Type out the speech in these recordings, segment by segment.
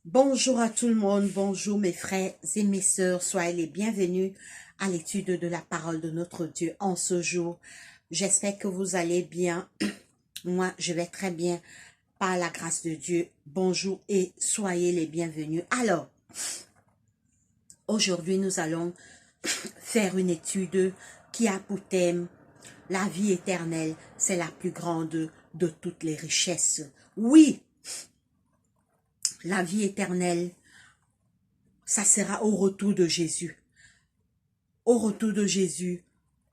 Bonjour à tout le monde, bonjour mes frères et mes sœurs, soyez les bienvenus à l'étude de la parole de notre Dieu en ce jour. J'espère que vous allez bien. Moi, je vais très bien par la grâce de Dieu. Bonjour et soyez les bienvenus. Alors, aujourd'hui, nous allons faire une étude qui a pour thème la vie éternelle. C'est la plus grande de toutes les richesses. Oui, la vie éternelle, ça sera au retour de Jésus. Au retour de Jésus,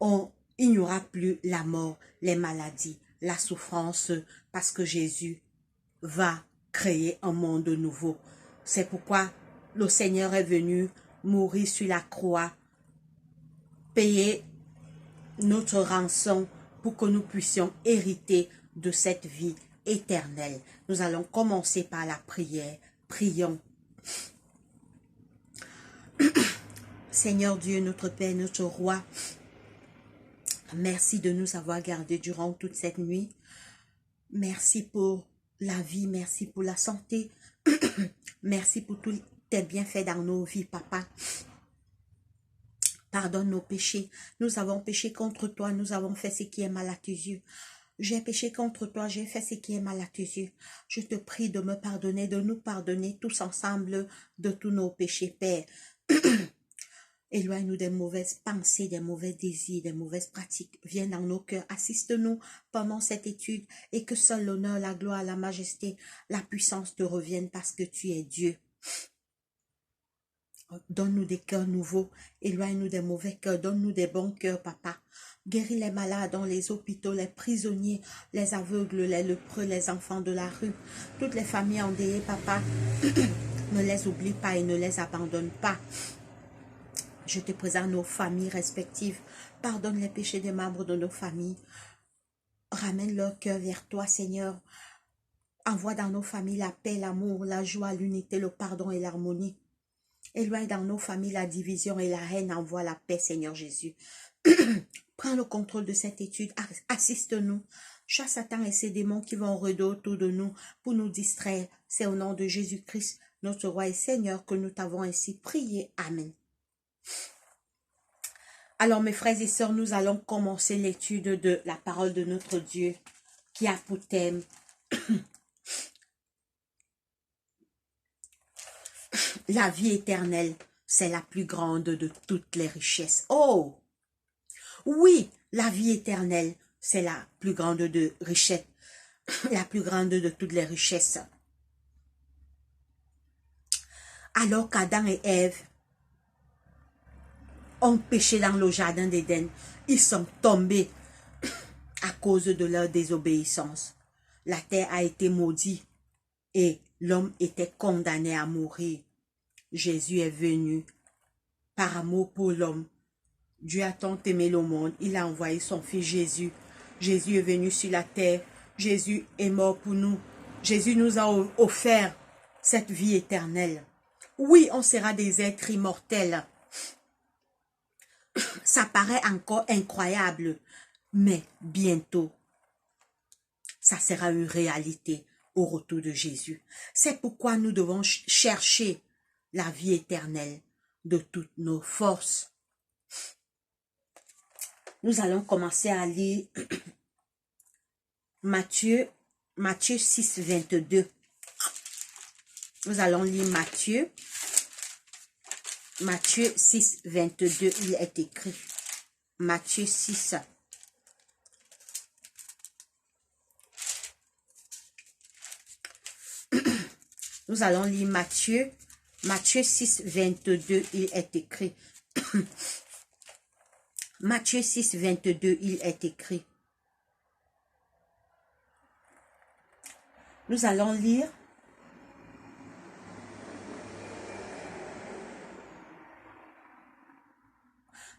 il n'y aura plus la mort, les maladies, la souffrance, parce que Jésus va créer un monde nouveau. C'est pourquoi le Seigneur est venu mourir sur la croix, payer notre rançon pour que nous puissions hériter de cette vie éternelle. Nous allons commencer par la prière. Prions. Seigneur Dieu, notre Père, notre Roi, merci de nous avoir gardés durant toute cette nuit. Merci pour la vie, merci pour la santé. Merci pour tous tes bienfaits dans nos vies, Papa. Pardonne nos péchés. Nous avons péché contre toi, nous avons fait ce qui est mal à tes yeux. J'ai péché contre toi, j'ai fait ce qui est mal à tes yeux. Je te prie de me pardonner, de nous pardonner tous ensemble de tous nos péchés, Père. Éloigne-nous des mauvaises pensées, des mauvais désirs, des mauvaises pratiques. Viens dans nos cœurs, assiste-nous pendant cette étude et que seul l'honneur, la gloire, la majesté, la puissance te reviennent parce que tu es Dieu. Donne-nous des cœurs nouveaux, éloigne-nous des mauvais cœurs, donne-nous des bons cœurs, Papa. Guéris les malades dans les hôpitaux, les prisonniers, les aveugles, les lépreux, les enfants de la rue, toutes les familles endeuillées, Papa. Ne les oublie pas et ne les abandonne pas. Je te présente nos familles respectives. Pardonne les péchés des membres de nos familles. Ramène leur cœur vers toi, Seigneur. Envoie dans nos familles la paix, l'amour, la joie, l'unité, le pardon et l'harmonie. Éloigne dans nos familles la division et la haine. Envoie la paix, Seigneur Jésus. Prends le contrôle de cette étude. Assiste-nous. Chasse Satan et ses démons qui vont rôder autour de nous pour nous distraire. C'est au nom de Jésus-Christ, notre Roi et Seigneur, que nous t'avons ainsi prié. Amen. Alors, mes frères et sœurs, nous allons commencer l'étude de la parole de notre Dieu qui a pour thème la vie éternelle. C'est la plus grande de toutes les richesses. Oh! Oui, la vie éternelle, c'est la plus grande de richesses, la plus grande de toutes les richesses. Alors qu'Adam et Ève ont péché dans le jardin d'Éden, ils sont tombés à cause de leur désobéissance. La terre a été maudite et l'homme était condamné à mourir. Jésus est venu par amour pour l'homme. Dieu a tant aimé le monde, il a envoyé son fils Jésus. Jésus est venu sur la terre. Jésus est mort pour nous. Jésus nous a offert cette vie éternelle. Oui, on sera des êtres immortels. Ça paraît encore incroyable, mais bientôt, ça sera une réalité au retour de Jésus. C'est pourquoi nous devons chercher la vie éternelle de toutes nos forces. Nous allons commencer à lire Matthieu 6, 22. Nous allons lire Matthieu 6, 22. Il est écrit. Matthieu 6. Nous allons lire Matthieu 6, 22. Il est écrit. Matthieu 6, 22, il est écrit. Nous allons lire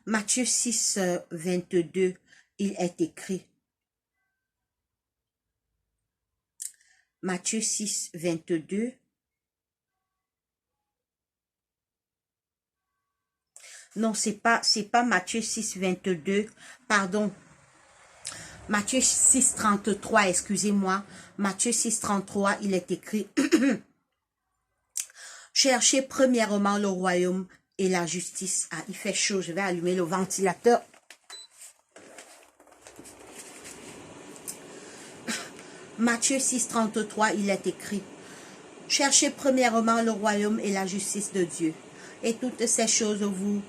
Matthieu 6, 22, il est écrit. Matthieu 6, 22. Non, c'est pas Matthieu 6, 22. Pardon. Matthieu 6, 33, excusez-moi. Matthieu 6, 33, il est écrit. Cherchez premièrement le royaume et la justice. Ah, il fait chaud, je vais allumer le ventilateur. Matthieu 6, 33, il est écrit: cherchez premièrement le royaume et la justice de Dieu, et toutes ces choses vous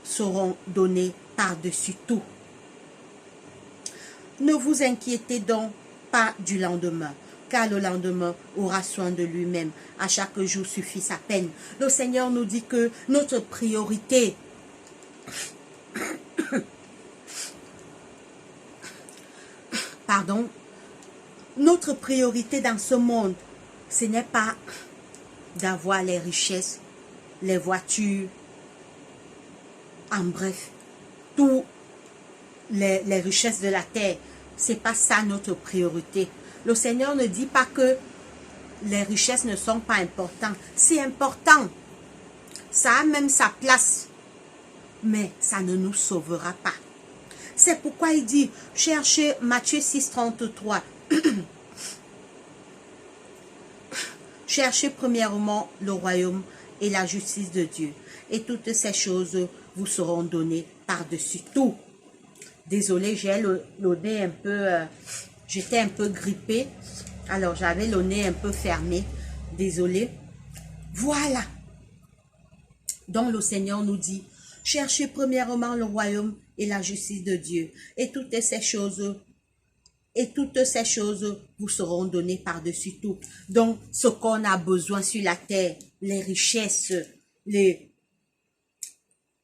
seront données par-dessus tout. Ne vous inquiétez donc pas du lendemain, car le lendemain aura soin de lui-même. À chaque jour suffit sa peine. Le Seigneur nous dit que notre priorité, notre priorité dans ce monde, ce n'est pas d'avoir les richesses, les voitures, en bref, toutes les richesses de la terre. C'est pas ça notre priorité. Le Seigneur ne dit pas que les richesses ne sont pas importantes. C'est important. Ça a même sa place. Mais ça ne nous sauvera pas. C'est pourquoi il dit, cherchez Matthieu 6, 33. Cherchez premièrement le royaume et la justice de Dieu. Et toutes ces choses vous seront données par-dessus tout. Désolée, j'ai le nez un peu... j'étais un peu grippée. Alors, j'avais le nez un peu fermé. Désolée. Voilà. Donc, le Seigneur nous dit, cherchez premièrement le royaume et la justice de Dieu. Et toutes ces choses vous seront données par-dessus tout. Donc, ce qu'on a besoin sur la terre, les richesses,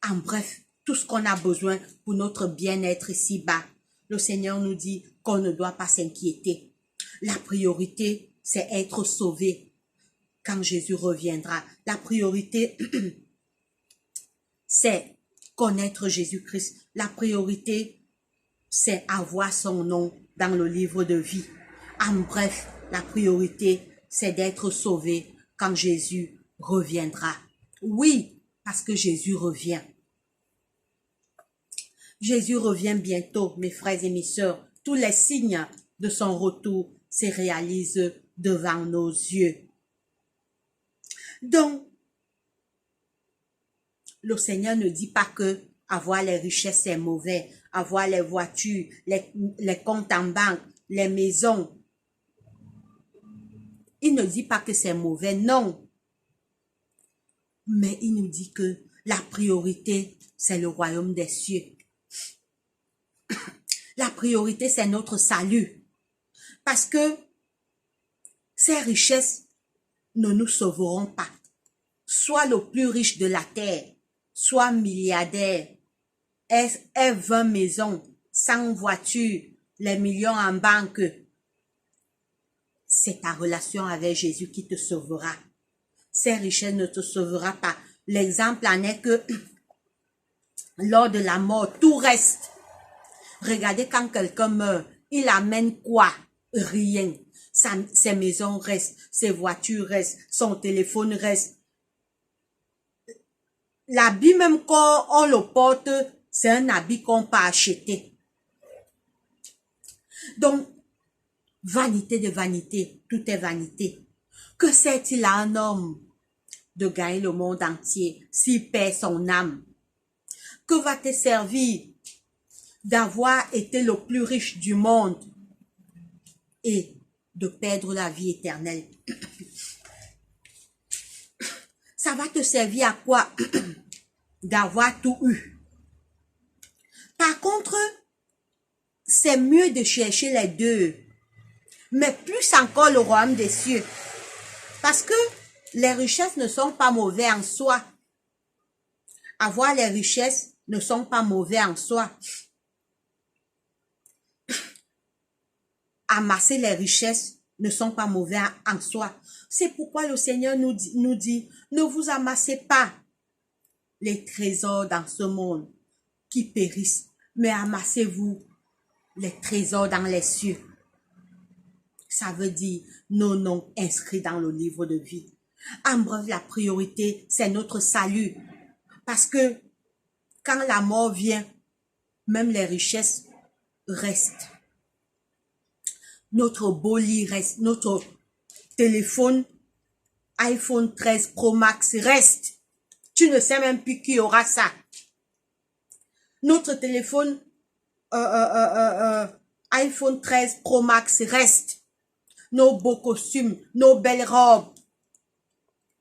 en bref, tout ce qu'on a besoin pour notre bien-être ici-bas. Le Seigneur nous dit qu'on ne doit pas s'inquiéter. La priorité, c'est être sauvé quand Jésus reviendra. La priorité, c'est connaître Jésus-Christ. La priorité, c'est avoir son nom dans le livre de vie. En bref, la priorité, c'est d'être sauvé quand Jésus reviendra. Oui, parce que Jésus revient. Jésus revient bientôt, mes frères et mes sœurs. Tous les signes de son retour se réalisent devant nos yeux. Donc, le Seigneur ne dit pas que avoir les richesses c'est mauvais, avoir les voitures, les comptes en banque, les maisons. Il ne dit pas que c'est mauvais, non. Mais il nous dit que la priorité, c'est le royaume des cieux. La priorité, c'est notre salut. Parce que ces richesses ne nous sauveront pas. Soit le plus riche de la terre, soit milliardaire, ait 20 maisons, 100 voitures, les millions en banque. C'est ta relation avec Jésus qui te sauvera. Ces richesses ne te sauvera pas. L'exemple en est que lors de la mort, tout reste. Regardez quand quelqu'un meurt, il amène quoi? Rien. Ses maisons restent, ses voitures restent, son téléphone reste. L'habit même quand on le porte, c'est un habit qu'on peut acheter. Donc, vanité de vanité, tout est vanité. Que sert-il à un homme de gagner le monde entier s'il perd son âme? Que va te servir d'avoir été le plus riche du monde et de perdre la vie éternelle? Ça va te servir à quoi d'avoir tout eu? Par contre, c'est mieux de chercher les deux, mais plus encore le royaume des cieux. Parce que les richesses ne sont pas mauvais en soi. Avoir les richesses ne sont pas mauvais en soi. Amasser les richesses ne sont pas mauvais en soi. C'est pourquoi le Seigneur nous dit, ne vous amassez pas les trésors dans ce monde qui périssent, mais amassez-vous les trésors dans les cieux. Ça veut dire nos noms inscrits dans le livre de vie. En bref, la priorité, c'est notre salut. Parce que quand la mort vient, même les richesses restent. Notre beau lit reste, notre téléphone iPhone 13 Pro Max reste. Tu ne sais même plus qui aura ça. Notre téléphone iPhone 13 Pro Max reste. Nos beaux costumes, nos belles robes.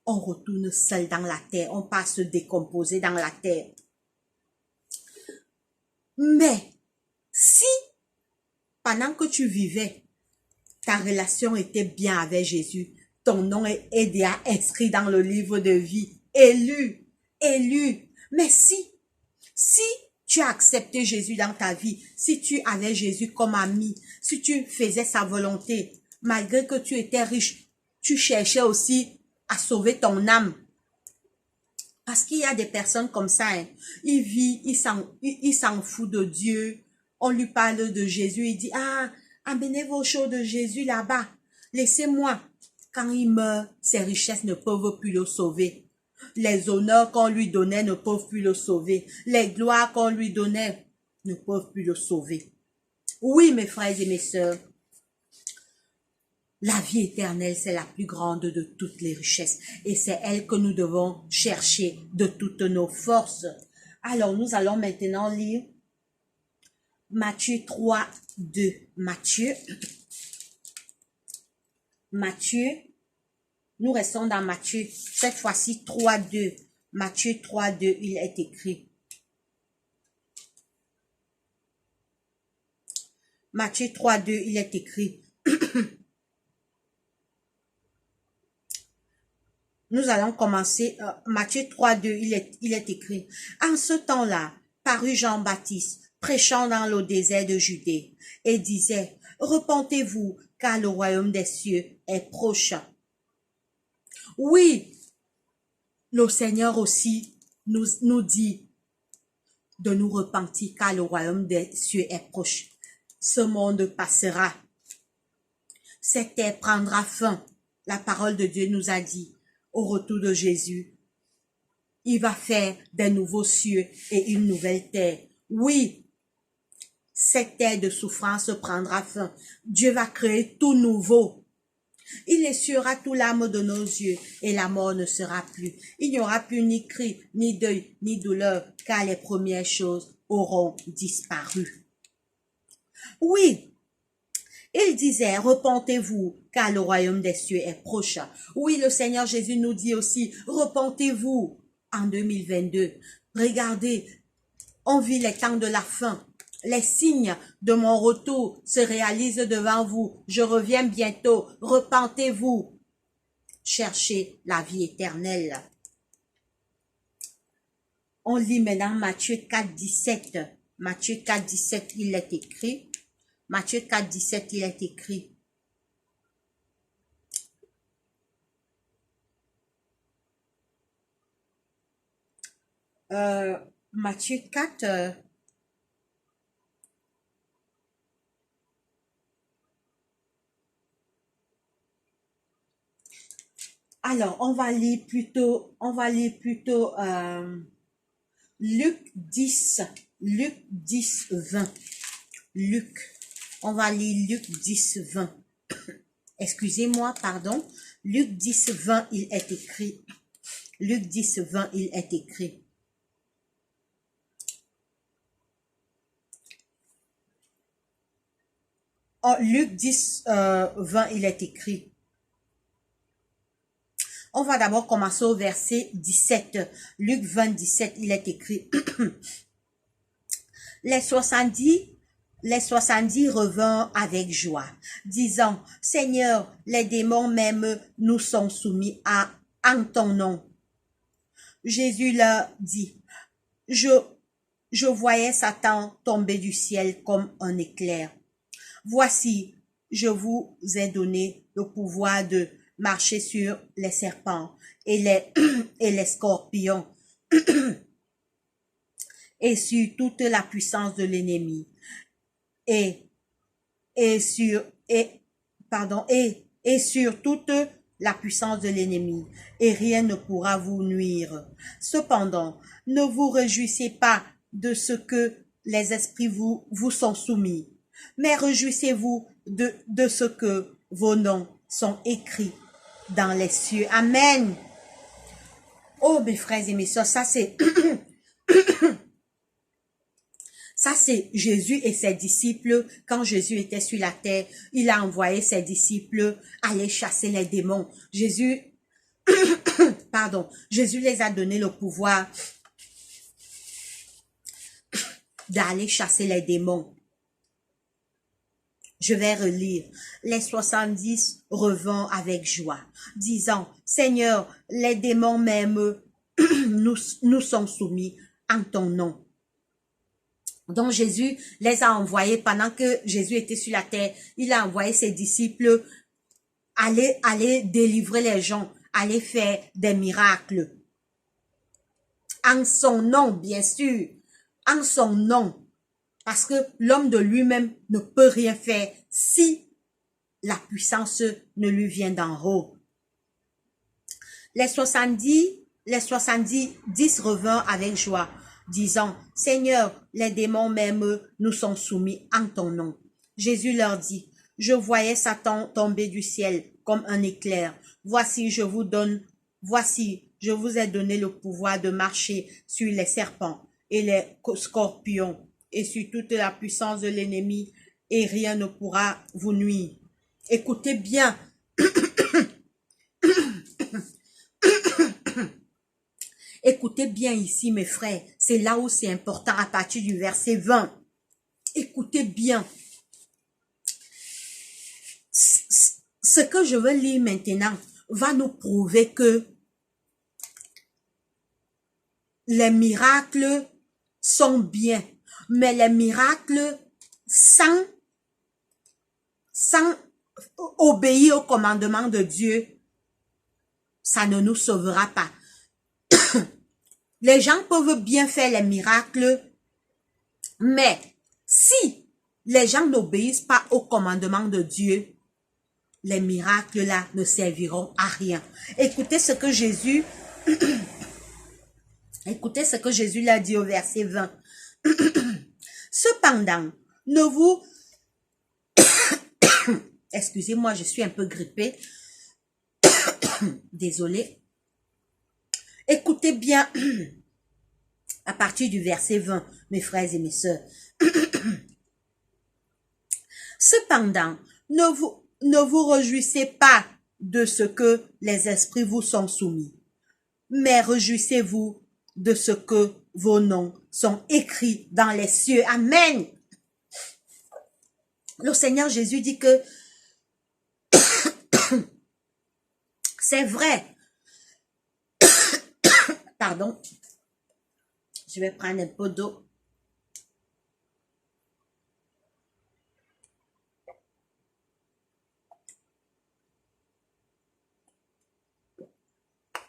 On retourne seul dans la terre. On part se décomposer dans la terre. Mais si, pendant que tu vivais, ta relation était bien avec Jésus, ton nom est déjà inscrit dans le livre de vie, élu. Mais si tu as accepté Jésus dans ta vie, si tu avais Jésus comme ami, si tu faisais sa volonté, malgré que tu étais riche, tu cherchais aussi à sauver ton âme. Parce qu'il y a des personnes comme ça, hein. Il vit, il s'en fout de Dieu. On lui parle de Jésus, il dit, ah, amenez vos choses de Jésus là-bas. Laissez-moi. Quand il meurt, ses richesses ne peuvent plus le sauver. Les honneurs qu'on lui donnait ne peuvent plus le sauver. Les gloires qu'on lui donnait ne peuvent plus le sauver. Oui, mes frères et mes sœurs, la vie éternelle, c'est la plus grande de toutes les richesses. Et c'est elle que nous devons chercher de toutes nos forces. Alors, nous allons maintenant lire Matthieu 3, 2. Matthieu, nous restons dans Matthieu, cette fois-ci 3, 2. Matthieu 3, 2, il est écrit. Matthieu 3, 2, il est écrit. Nous allons commencer. Matthieu 3, 2, il est écrit. En ce temps-là, parut Jean-Baptiste, prêchant dans le désert de Judée, et disait, repentez-vous, car le royaume des cieux est proche. Oui, le Seigneur aussi nous dit de nous repentir, car le royaume des cieux est proche. Ce monde passera. Cette terre prendra fin. La parole de Dieu nous a dit, au retour de Jésus, il va faire des nouveaux cieux et une nouvelle terre. Oui, cette terre de souffrance prendra fin. Dieu va créer tout nouveau. Il essuiera tout l'âme de nos yeux et la mort ne sera plus. Il n'y aura plus ni cri, ni deuil, ni douleur, car les premières choses auront disparu. Oui, il disait, repentez-vous, car le royaume des cieux est proche. Oui, le Seigneur Jésus nous dit aussi, repentez-vous en 2022. Regardez, on vit les temps de la fin. Les signes de mon retour se réalisent devant vous. Je reviens bientôt. Repentez-vous. Cherchez la vie éternelle. On lit maintenant Matthieu 4, 17. Matthieu 4, 17, il est écrit. Matthieu 4, 17, il est écrit. Matthieu 4, alors, on va lire plutôt Luc 10, 20. On va lire Luc 10, 20. Excusez-moi, pardon. Luc 10, 20, il est écrit. Luc 10, 20, il est écrit. Oh, Luc 10, 20, il est écrit. On va d'abord commencer au verset 17. Luc 20, 17, il est écrit. Les 70 revinrent avec joie, disant, Seigneur, les démons même nous sont soumis en ton nom. Jésus leur dit, je voyais Satan tomber du ciel comme un éclair. Voici, je vous ai donné le pouvoir de marcher sur les serpents et les scorpions et sur toute la puissance de l'ennemi et sur toute la puissance de l'ennemi, et rien ne pourra vous nuire. Cependant, ne vous réjouissez pas de ce que les esprits vous sont soumis, mais réjouissez-vous de ce que vos noms sont écrits dans les cieux. Amen. Oh, mes frères et mes sœurs, ça c'est... Ça, c'est Jésus et ses disciples. Quand Jésus était sur la terre, il a envoyé ses disciples aller chasser les démons. Jésus, pardon, Jésus les a donné le pouvoir d'aller chasser les démons. Je vais relire. Les 70 revint avec joie, disant, Seigneur, les démons même nous sont soumis en ton nom. Donc Jésus les a envoyés pendant que Jésus était sur la terre. Il a envoyé ses disciples aller délivrer les gens, aller faire des miracles. En son nom, bien sûr. En son nom. Parce que l'homme de lui-même ne peut rien faire si la puissance ne lui vient d'en haut. Les 70 revint avec joie, disant, Seigneur, les démons même nous sont soumis en ton nom. Jésus leur dit, je voyais Satan tomber du ciel comme un éclair. Voici, je vous ai donné le pouvoir de marcher sur les serpents et les scorpions et sur toute la puissance de l'ennemi, et rien ne pourra vous nuire. Écoutez bien. Écoutez bien ici, mes frères. C'est là où c'est important, à partir du verset 20. Écoutez bien. Ce que je veux lire maintenant va nous prouver que les miracles sont bien, mais les miracles sans obéir au commandement de Dieu, ça ne nous sauvera pas. Les gens peuvent bien faire les miracles, mais si les gens n'obéissent pas au commandement de Dieu, les miracles là ne serviront à rien. Écoutez ce que Jésus l'a dit au verset 20. Cependant, ne vous... Excusez-moi, je suis un peu grippée. Désolée. Écoutez bien, à partir du verset 20, mes frères et mes sœurs. Cependant, ne vous réjouissez pas de ce que les esprits vous sont soumis, mais réjouissez-vous de ce que vos noms sont écrits dans les cieux. Amen. Le Seigneur Jésus dit que c'est vrai. Pardon. Je vais prendre un peu d'eau.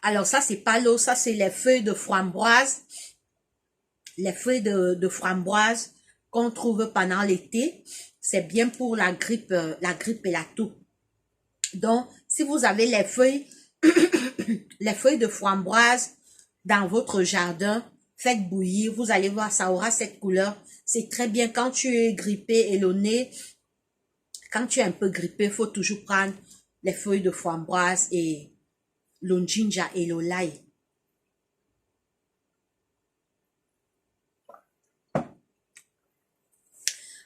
Alors ça, c'est pas l'eau, ça c'est les feuilles de framboise. Les feuilles de framboise qu'on trouve pendant l'été. C'est bien pour la grippe et la toux. Donc, si vous avez les feuilles, les feuilles de framboise dans votre jardin, faites bouillir, vous allez voir, ça aura cette couleur. C'est très bien quand tu es grippé et le nez, quand tu es un peu grippé, il faut toujours prendre les feuilles de framboise et le ginger et le l'ail.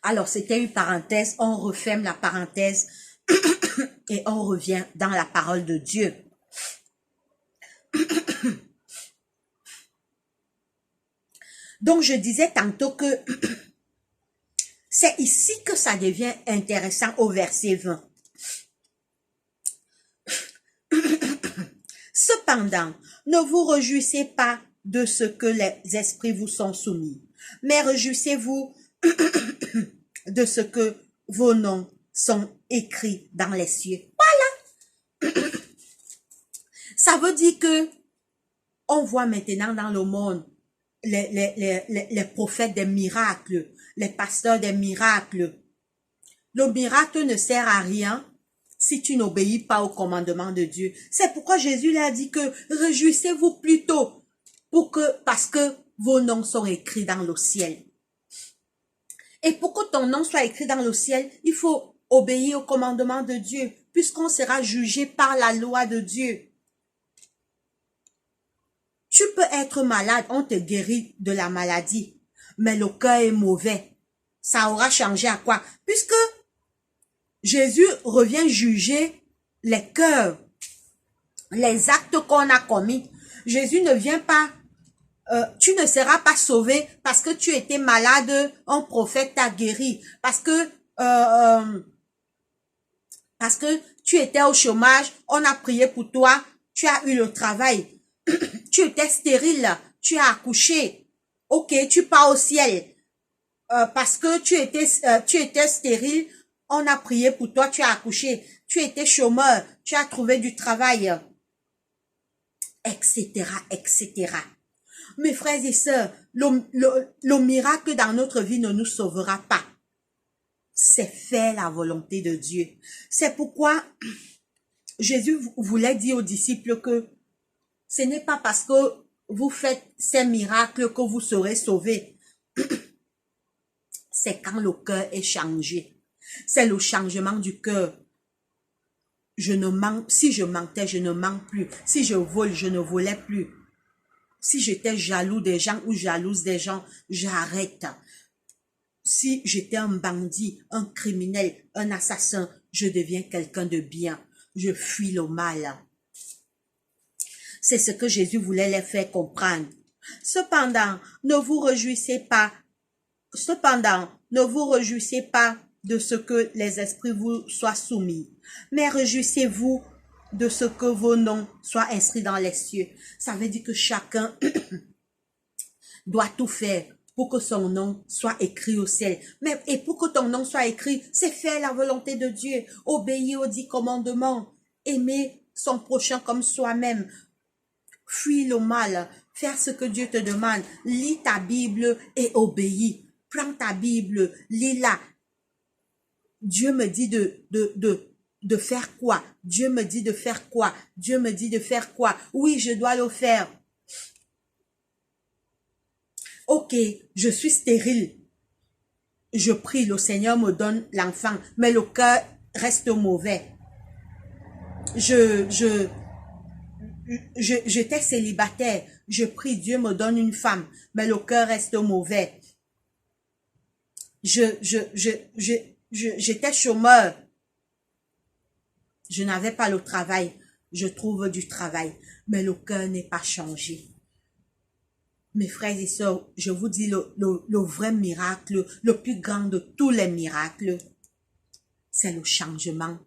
Alors, c'était une parenthèse, on referme la parenthèse et on revient dans la parole de Dieu. Donc, je disais tantôt que c'est ici que ça devient intéressant au verset 20. Cependant, ne vous réjouissez pas de ce que les esprits vous sont soumis, mais réjouissez-vous de ce que vos noms sont écrits dans les cieux. Voilà. Ça veut dire que on voit maintenant dans le monde les prophètes des miracles, les pasteurs des miracles. Le miracle ne sert à rien si tu n'obéis pas au commandement de Dieu. C'est pourquoi Jésus l'a dit que réjouissez-vous plutôt parce que vos noms sont écrits dans le ciel. Et pour que ton nom soit écrit dans le ciel, il faut obéir au commandement de Dieu, puisqu'on sera jugé par la loi de Dieu. Tu peux être malade, on te guérit de la maladie, mais le cœur est mauvais. Ça aura changé à quoi? Puisque Jésus revient juger les cœurs, les actes qu'on a commis. Jésus ne vient pas, tu ne seras pas sauvé parce que tu étais malade, un prophète t'a guéri, parce que tu étais au chômage, on a prié pour toi, tu as eu le travail. Tu étais stérile, tu as accouché. Ok, tu pars au ciel. Parce que tu étais stérile, on a prié pour toi, tu as accouché. Tu étais chômeur, tu as trouvé du travail, etc., etc. Mes frères et sœurs, le miracle dans notre vie ne nous sauvera pas. C'est faire la volonté de Dieu. C'est pourquoi Jésus voulait dire aux disciples que ce n'est pas parce que vous faites ces miracles que vous serez sauvés. C'est quand le cœur est changé. C'est le changement du cœur. Si je mentais, je ne mens plus. Si je vole, je ne volais plus. Si j'étais jaloux des gens ou jalouse des gens, j'arrête. Si j'étais un bandit, un criminel, un assassin, je deviens quelqu'un de bien. Je fuis le mal. C'est ce que Jésus voulait les faire comprendre. Cependant, ne vous réjouissez pas de ce que les esprits vous soient soumis, mais réjouissez-vous de ce que vos noms soient inscrits dans les cieux. Ça veut dire que chacun doit tout faire pour que son nom soit écrit au ciel. Et pour que ton nom soit écrit, c'est faire la volonté de Dieu, obéir aux 10 commandements, aimer son prochain comme soi-même, fuir le mal, faire ce que Dieu te demande. Lis ta Bible et obéis. Prends ta Bible, lis-la. Dieu me dit de faire quoi? Dieu me dit de faire quoi? Dieu me dit de faire quoi? Oui, je dois le faire. Ok, je suis stérile. Je prie, le Seigneur me donne l'enfant, mais le cœur reste mauvais. J'étais célibataire. Je prie, Dieu me donne une femme, mais le cœur reste mauvais. J'étais chômeur. Je n'avais pas le travail. Je trouve du travail, mais le cœur n'est pas changé. Mes frères et sœurs, je vous dis le vrai miracle, le plus grand de tous les miracles, c'est le changement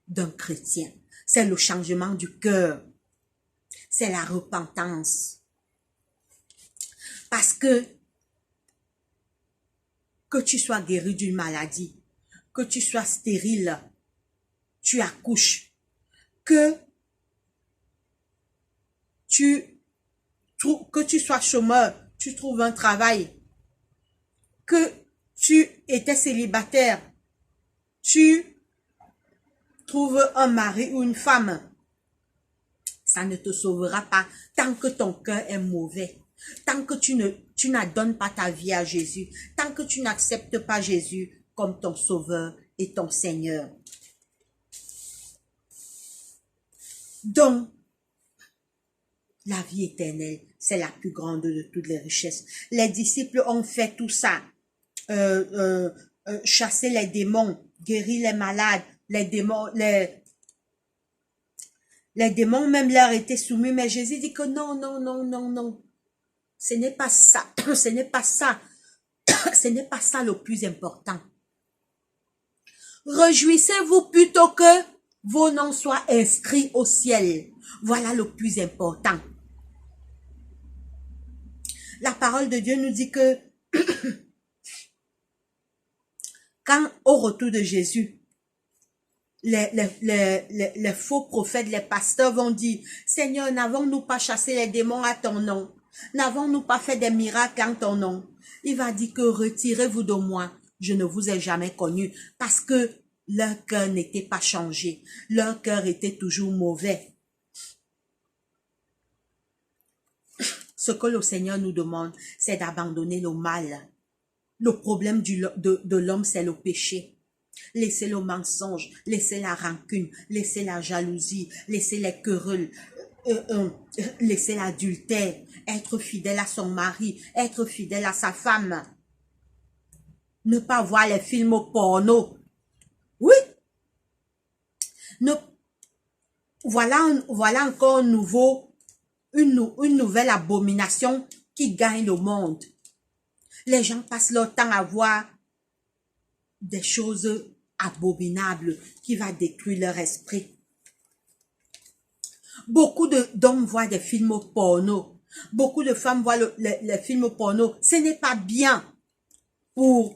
d'un chrétien. C'est le changement du cœur. C'est la repentance. Parce que tu sois guéri d'une maladie, que tu sois stérile, tu accouches, que tu sois chômeur, tu trouves un travail, que tu étais célibataire, tu trouves un mari ou une femme, ça ne te sauvera pas tant que ton cœur est mauvais, tant que tu n'adonnes pas ta vie à Jésus, tant que tu n'acceptes pas Jésus comme ton sauveur et ton Seigneur. Donc, la vie éternelle, c'est la plus grande de toutes les richesses. Les disciples ont fait tout ça. Chasser les démons, guérir les malades, les démons même leur étaient soumis, mais Jésus dit que non, non, non, non, non. Ce n'est pas ça, ce n'est pas ça, ce n'est pas ça le plus important. Réjouissez-vous plutôt que vos noms soient inscrits au ciel. Voilà le plus important. La parole de Dieu nous dit que quand au retour de Jésus, les faux prophètes, les pasteurs vont dire, Seigneur, n'avons-nous pas chassé les démons à ton nom? N'avons-nous pas fait des miracles en ton nom? Il va dire que retirez-vous de moi, je ne vous ai jamais connu, parce que leur cœur n'était pas changé, leur cœur était toujours mauvais. Ce que le Seigneur nous demande, c'est d'abandonner le mal. Le problème de l'homme, c'est le péché. laissez le mensonge, laissez la rancune, laissez la jalousie, laissez les querelles, laissez l'adultère, être fidèle à son mari, être fidèle à sa femme, ne pas voir les films porno. Oui, ne, voilà encore une nouvelle abomination qui gagne le monde. Les gens passent leur temps à voir des choses abominables qui vont détruire leur esprit. Beaucoup d'hommes voient des films porno. Beaucoup de femmes voient les films porno. Ce n'est pas bien pour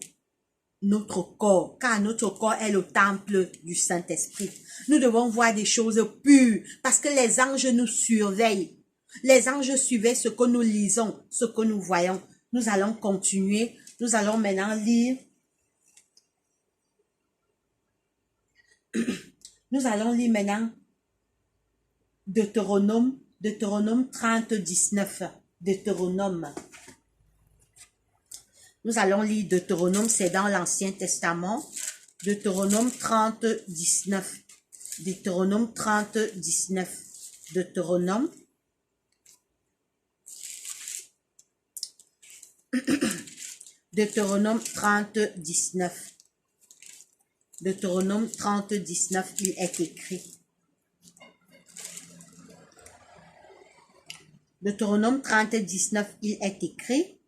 notre corps, car notre corps est le temple du Saint-Esprit. Nous devons voir des choses pures, parce que les anges nous surveillent. Les anges surveillent ce que nous lisons, ce que nous voyons. Nous allons continuer. Nous allons maintenant lire. Nous allons lire maintenant Deutéronome 30, 19. Deutéronome. Nous allons lire Deutéronome, c'est dans l'Ancien Testament. Deutéronome 30, 19. Deutéronome 30, 19. Deutéronome. Deutéronome 30, 19. Deutéronome 30, 19, il est écrit. Deutéronome 30, 19, il est écrit.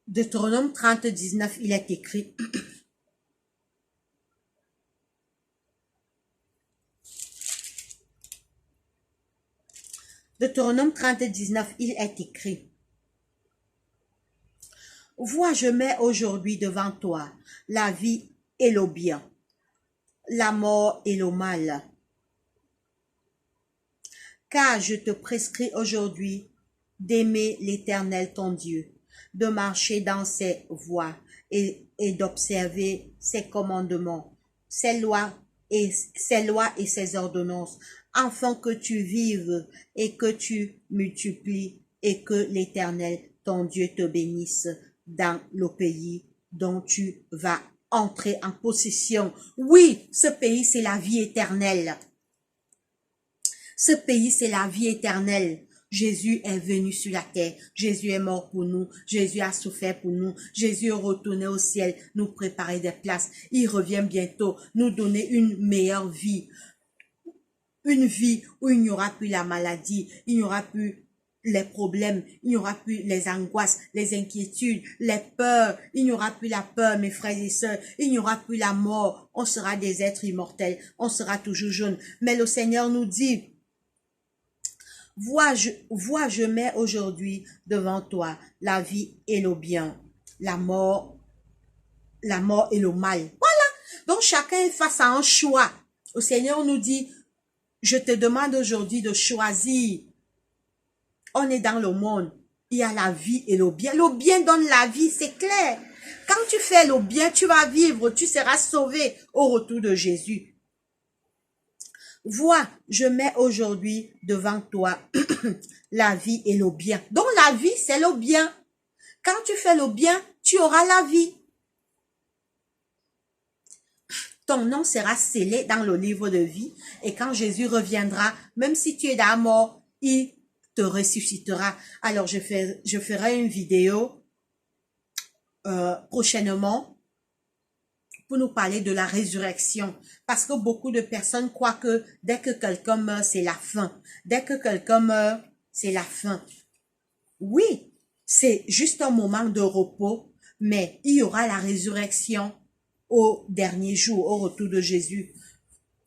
Deutéronome 30, 19, il est écrit. Deutéronome 30, 19, il est écrit. Vois, je mets aujourd'hui devant toi la vie et le bien, la mort et le mal. Car je te prescris aujourd'hui d'aimer l'Éternel ton Dieu, de marcher dans ses voies et d'observer ses commandements, ses lois et ses ordonnances, afin que tu vives et que tu multiplies et que l'Éternel ton Dieu te bénisse dans le pays dont tu vas entrer en possession. Oui, ce pays, c'est la vie éternelle. Ce pays, c'est la vie éternelle. Jésus est venu sur la terre. Jésus est mort pour nous. Jésus a souffert pour nous. Jésus est retourné au ciel, nous préparer des places. Il revient bientôt, nous donner une meilleure vie. Une vie où il n'y aura plus la maladie, il n'y aura plus les problèmes, il n'y aura plus les angoisses, les inquiétudes, les peurs, il n'y aura plus la peur, mes frères et sœurs, il n'y aura plus la mort, on sera des êtres immortels, on sera toujours jeunes. Mais le Seigneur nous dit, vois, je mets aujourd'hui devant toi la vie et le bien, la mort et le mal. Voilà, donc chacun est face à un choix. Le Seigneur nous dit, je te demande aujourd'hui de choisir. On est dans le monde. Il y a la vie et le bien. Le bien donne la vie, c'est clair. Quand tu fais le bien, tu vas vivre, tu seras sauvé au retour de Jésus. Vois, je mets aujourd'hui devant toi la vie et le bien. Donc la vie, c'est le bien. Quand tu fais le bien, tu auras la vie. Ton nom sera scellé dans le livre de vie. Et quand Jésus reviendra, même si tu es dans la mort, il te ressuscitera. Alors, je ferai une vidéo prochainement pour nous parler de la résurrection. Parce que beaucoup de personnes croient que dès que quelqu'un meurt, c'est la fin. Dès que quelqu'un meurt, c'est la fin. Oui, c'est juste un moment de repos, mais il y aura la résurrection au dernier jour, au retour de Jésus.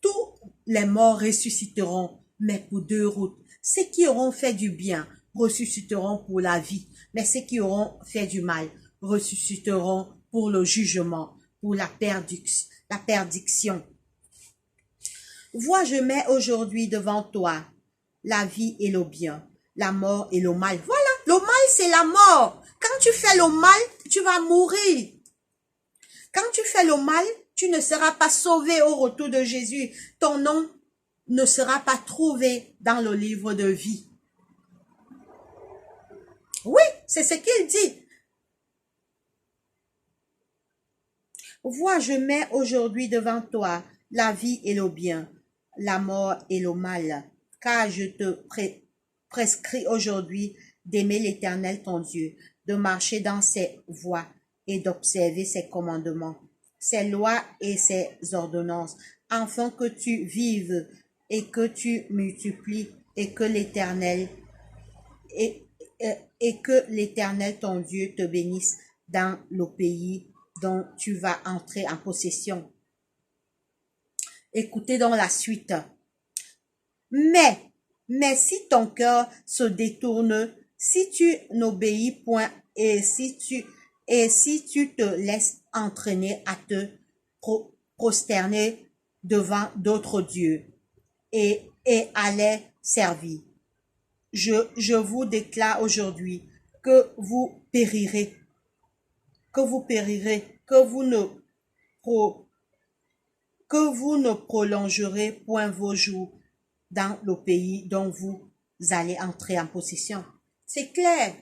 Tous les morts ressusciteront, mais pour deux routes. Ceux qui auront fait du bien ressusciteront pour la vie, mais ceux qui auront fait du mal ressusciteront pour le jugement, pour la perdition. Vois, je mets aujourd'hui devant toi la vie et le bien, la mort et le mal. Voilà, le mal c'est la mort. Quand tu fais le mal, tu vas mourir. Quand tu fais le mal, Tu ne seras pas sauvé au retour de Jésus. Ton nom ne sera pas trouvé dans le livre de vie. Oui, c'est ce qu'il dit. Vois, je mets aujourd'hui devant toi la vie et le bien, la mort et le mal, car je te prescris aujourd'hui d'aimer l'Éternel ton Dieu, de marcher dans ses voies et d'observer ses commandements, ses lois et ses ordonnances, afin que tu vives et que tu multiplies et que l'Éternel et que l'Éternel ton Dieu te bénisse dans le pays dont tu vas entrer en possession. Écoutez donc la suite. Mais si ton cœur se détourne, si tu n'obéis point et si tu te laisses entraîner à te prosterner devant d'autres dieux et à les servir, je vous déclare aujourd'hui que vous périrez, que vous ne prolongerez point vos jours dans le pays dont vous allez entrer en possession. C'est clair.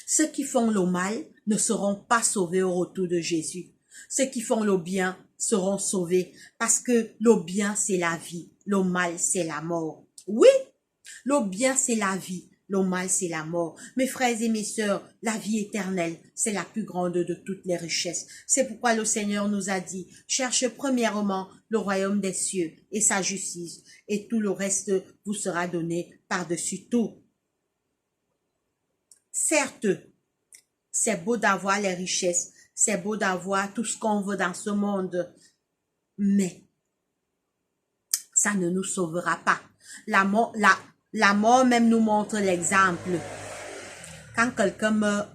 Ceux qui font le mal ne seront pas sauvés au retour de Jésus. Ceux qui font le bien seront sauvés parce que le bien, c'est la vie. Le mal, c'est la mort. Oui, le bien, c'est la vie. Le mal, c'est la mort. Mes frères et mes sœurs, la vie éternelle, c'est la plus grande de toutes les richesses. C'est pourquoi le Seigneur nous a dit, cherchez premièrement le royaume des cieux et sa justice, et tout le reste vous sera donné par-dessus tout. Certes, c'est beau d'avoir les richesses, c'est beau d'avoir tout ce qu'on veut dans ce monde, mais ça ne nous sauvera pas. La mort même nous montre l'exemple. Quand quelqu'un meurt,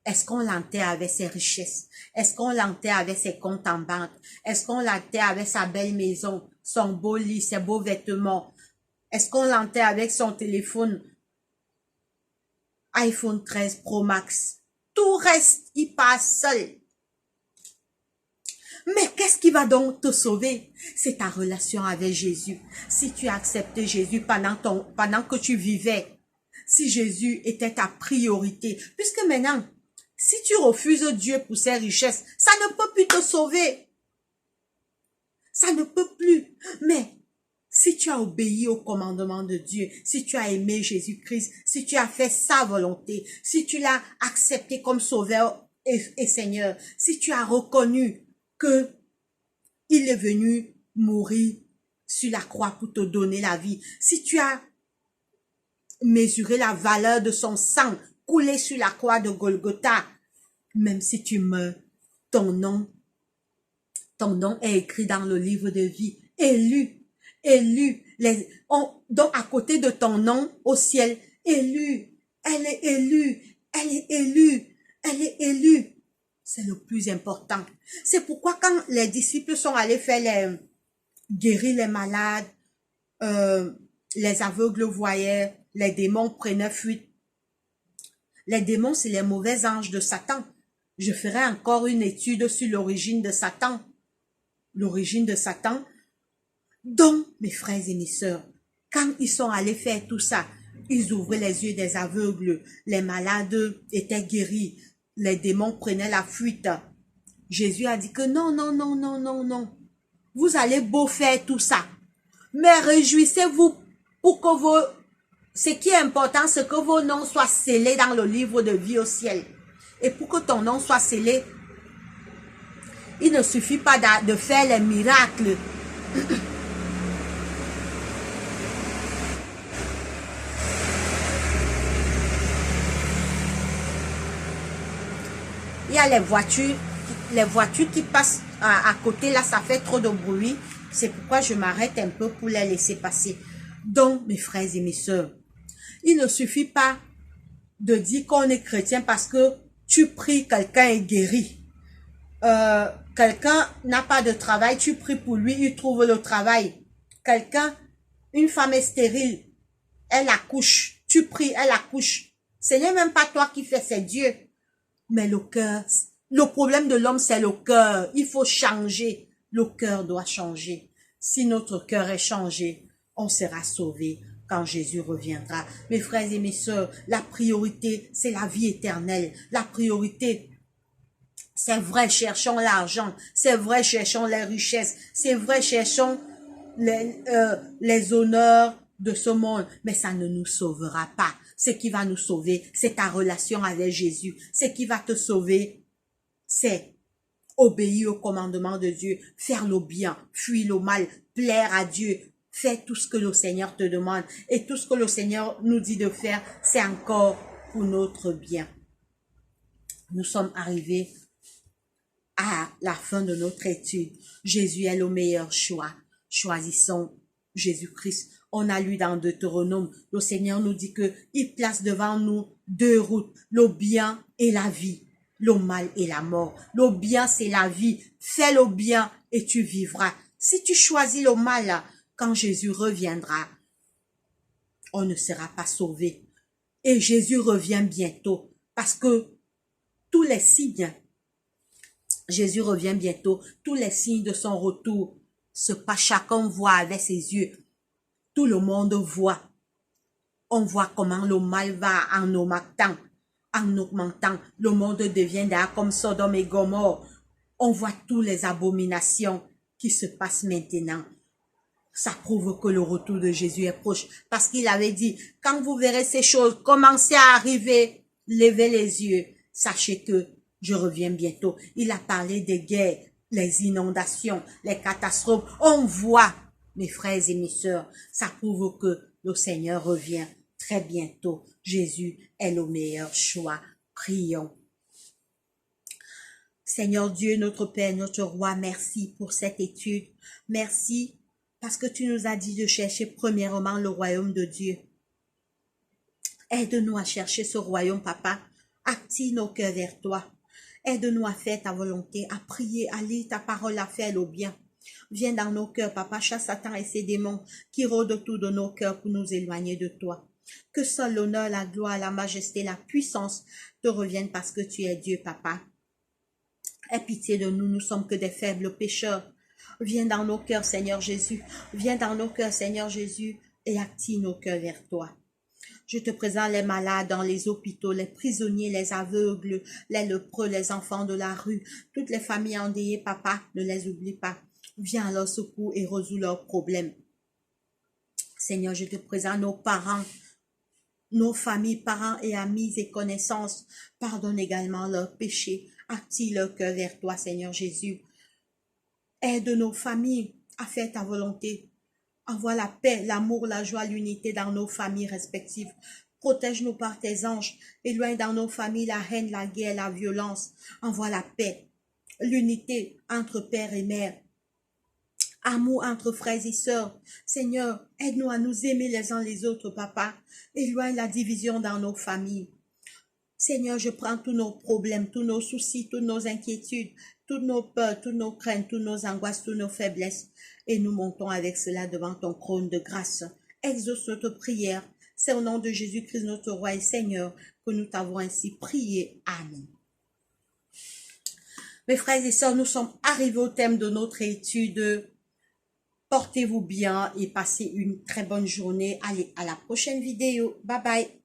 est-ce qu'on l'enterre avec ses richesses? Est-ce qu'on l'enterre avec ses comptes en banque? Est-ce qu'on l'enterre avec sa belle maison, son beau lit, ses beaux vêtements? Est-ce qu'on l'enterre avec son téléphone iPhone 13 Pro Max? Tout reste, il passe seul. Mais qu'est-ce qui va donc te sauver? C'est ta relation avec Jésus. Si tu as accepté Jésus pendant que tu vivais, si Jésus était ta priorité, puisque maintenant, si tu refuses Dieu pour ses richesses, ça ne peut plus te sauver. Ça ne peut plus. Mais si tu as obéi au commandement de Dieu, si tu as aimé Jésus-Christ, si tu as fait sa volonté, si tu l'as accepté comme sauveur et Seigneur, si tu as reconnu que il est venu mourir sur la croix pour te donner la vie, si tu as mesuré la valeur de son sang coulé sur la croix de Golgotha, même si tu meurs, ton nom est écrit dans le livre de vie, élu, donc à côté de ton nom au ciel, élu, elle est élue, elle est élue, elle est élue. C'est le plus important. C'est pourquoi quand les disciples sont allés faire guérir les malades, les aveugles voyaient, les démons prenaient fuite. Les démons, c'est les mauvais anges de Satan. Je ferai encore une étude sur l'origine de Satan. L'origine de Satan. Donc, mes frères et mes sœurs, quand ils sont allés faire tout ça, ils ouvraient les yeux des aveugles, les malades étaient guéris, les démons prenaient la fuite. Jésus a dit que non, non, non, non, non, non. Vous allez beau faire tout ça, mais réjouissez-vous pour que ce qui est important, c'est que vos noms soient scellés dans le livre de vie au ciel. Et pour que ton nom soit scellé, il ne suffit pas de faire les miracles. Il y a les voitures qui passent à côté, là, ça fait trop de bruit. C'est pourquoi je m'arrête un peu pour les laisser passer. Donc, mes frères et mes sœurs, il ne suffit pas de dire qu'on est chrétien parce que tu pries, quelqu'un est guéri. Quelqu'un n'a pas de travail, tu pries pour lui, il trouve le travail. Une femme est stérile, elle accouche, tu pries, elle accouche. Ce n'est même pas toi qui fais, c'est Dieu. Mais le cœur, Le problème de l'homme, c'est le cœur. Il faut changer. Le cœur doit changer. Si notre cœur est changé, on sera sauvé quand Jésus reviendra. Mes frères et mes sœurs, la priorité, c'est la vie éternelle. La priorité, c'est vrai, cherchons l'argent. C'est vrai, cherchons les richesses. C'est vrai, cherchons les honneurs de ce monde. Mais ça ne nous sauvera pas. Ce qui va nous sauver, c'est ta relation avec Jésus. Ce qui va te sauver, c'est obéir au commandement de Dieu, faire le bien, fuir le mal, plaire à Dieu, faire tout ce que le Seigneur te demande. Et tout ce que le Seigneur nous dit de faire, c'est encore pour notre bien. Nous sommes arrivés à la fin de notre étude. Jésus est le meilleur choix. Choisissons Jésus-Christ. On a lu dans Deutéronome, le Seigneur nous dit que il place devant nous deux routes, le bien et la vie, le mal et la mort. Le bien, c'est la vie. Fais le bien et tu vivras. Si tu choisis le mal, quand Jésus reviendra, on ne sera pas sauvé. Et Jésus revient bientôt parce que tous les signes, Jésus revient bientôt, tous les signes de son retour se passent, chacun voit avec ses yeux. Tout le monde voit. On voit comment le mal va en augmentant. En augmentant, le monde devient d'ailleurs comme Sodome et Gomorrhe. On voit toutes les abominations qui se passent maintenant. Ça prouve que le retour de Jésus est proche. Parce qu'il avait dit, quand vous verrez ces choses commencer à arriver, levez les yeux. Sachez que je reviens bientôt. Il a parlé des guerres, les inondations, les catastrophes. On voit, mes frères et mes sœurs, ça prouve que le Seigneur revient très bientôt. Jésus est le meilleur choix. Prions. Seigneur Dieu, notre Père, notre Roi, merci pour cette étude. Merci parce que tu nous as dit de chercher premièrement le royaume de Dieu. Aide-nous à chercher ce royaume, Papa. Active nos cœurs vers toi. Aide-nous à faire ta volonté, à prier, à lire ta parole, à faire le bien. Viens dans nos cœurs, Papa, chasse Satan et ses démons qui rôdent autour de nos cœurs pour nous éloigner de toi. Que seul l'honneur, la gloire, la majesté, la puissance te reviennent parce que tu es Dieu, Papa. Aie pitié de nous, nous sommes que des faibles pécheurs. Viens dans nos cœurs, Seigneur Jésus. Viens dans nos cœurs, Seigneur Jésus, et active nos cœurs vers toi. Je te présente les malades dans les hôpitaux, les prisonniers, les aveugles, les lépreux, les enfants de la rue, toutes les familles endeuillées, Papa, ne les oublie pas. Viens à leur secours et résous leurs problèmes. Seigneur, je te présente nos parents, nos familles, parents et amis et connaissances. Pardonne également leurs péchés. Active leur cœur vers toi, Seigneur Jésus. Aide nos familles à faire ta volonté. Envoie la paix, l'amour, la joie, l'unité dans nos familles respectives. Protège-nous par tes anges. Éloigne dans nos familles la haine, la guerre, la violence. Envoie la paix, l'unité entre père et mère. Amour entre frères et sœurs. Seigneur, aide-nous à nous aimer les uns les autres, Papa. Éloigne la division dans nos familles. Seigneur, je prends tous nos problèmes, tous nos soucis, toutes nos inquiétudes, toutes nos peurs, toutes nos craintes, toutes nos angoisses, toutes nos faiblesses. Et nous montons avec cela devant ton trône de grâce. Exauce notre prière. C'est au nom de Jésus-Christ, notre Roi et Seigneur, que nous t'avons ainsi prié. Amen. Mes frères et sœurs, nous sommes arrivés au thème de notre étude. Portez-vous bien et passez une très bonne journée. Allez, à la prochaine vidéo. Bye bye.